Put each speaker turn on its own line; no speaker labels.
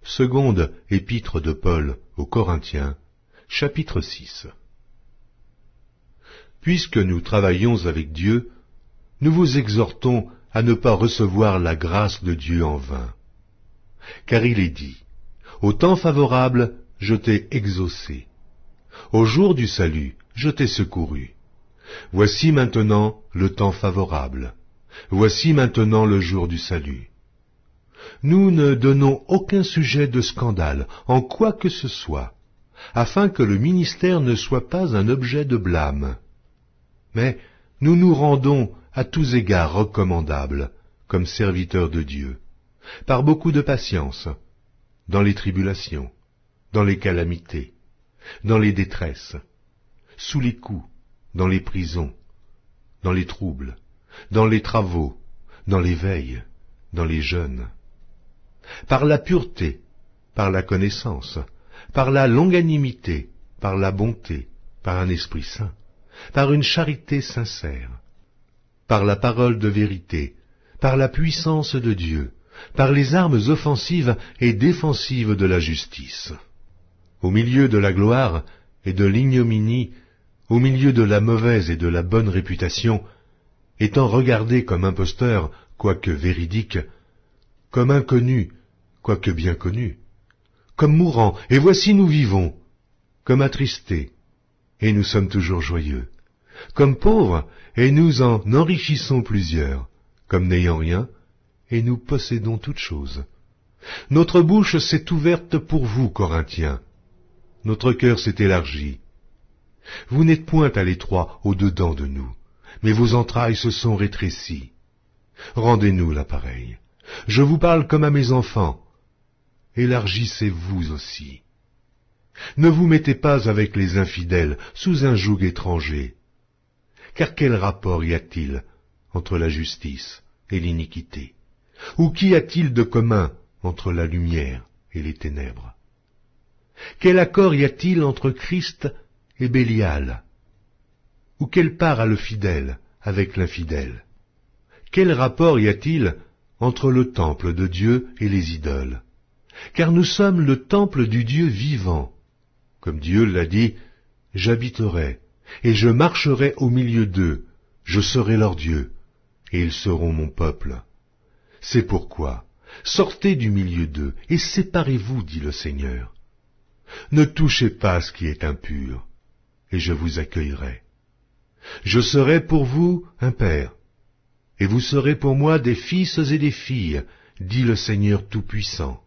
Seconde épître de Paul aux Corinthiens, chapitre 6. Puisque nous travaillons avec Dieu, nous vous exhortons à ne pas recevoir la grâce de Dieu en vain. Car il est dit, « Au temps favorable, je t'ai exaucé. Au jour du salut, je t'ai secouru. Voici maintenant le temps favorable. Voici maintenant le jour du salut. » Nous ne donnons aucun sujet de scandale en quoi que ce soit, afin que le ministère ne soit pas un objet de blâme. Mais nous nous rendons à tous égards recommandables, comme serviteurs de Dieu, par beaucoup de patience, dans les tribulations, dans les calamités, dans les détresses, sous les coups, dans les prisons, dans les troubles, dans les travaux, dans les veilles, dans les jeûnes, par la pureté, par la connaissance, par la longanimité, par la bonté, par un esprit saint, par une charité sincère, par la parole de vérité, par la puissance de Dieu, par les armes offensives et défensives de la justice. Au milieu de la gloire et de l'ignominie, au milieu de la mauvaise et de la bonne réputation, étant regardé comme imposteur, quoique véridique, comme inconnu, quoique bien connu, comme mourant, et voici nous vivons, comme attristés, et nous sommes toujours joyeux, comme pauvres, et nous en enrichissons plusieurs, comme n'ayant rien, et nous possédons toutes choses. Notre bouche s'est ouverte pour vous, Corinthiens, notre cœur s'est élargi. Vous n'êtes point à l'étroit au-dedans de nous, mais vos entrailles se sont rétrécies. Rendez-nous l'appareil. Je vous parle comme à mes enfants. Élargissez-vous aussi. Ne vous mettez pas avec les infidèles sous un joug étranger. Car quel rapport y a-t-il entre la justice et l'iniquité? Ou qu'y a-t-il de commun entre la lumière et les ténèbres? Quel accord y a-t-il entre Christ et Bélial? Ou quelle part a le fidèle avec l'infidèle? Quel rapport y a-t-il entre le temple de Dieu et les idoles? Car nous sommes le temple du Dieu vivant. Comme Dieu l'a dit, « J'habiterai, et je marcherai au milieu d'eux, je serai leur Dieu, et ils seront mon peuple. » C'est pourquoi, sortez du milieu d'eux, et séparez-vous, dit le Seigneur. Ne touchez pas ce qui est impur, et je vous accueillerai. Je serai pour vous un père, et vous serez pour moi des fils et des filles, dit le Seigneur Tout-Puissant.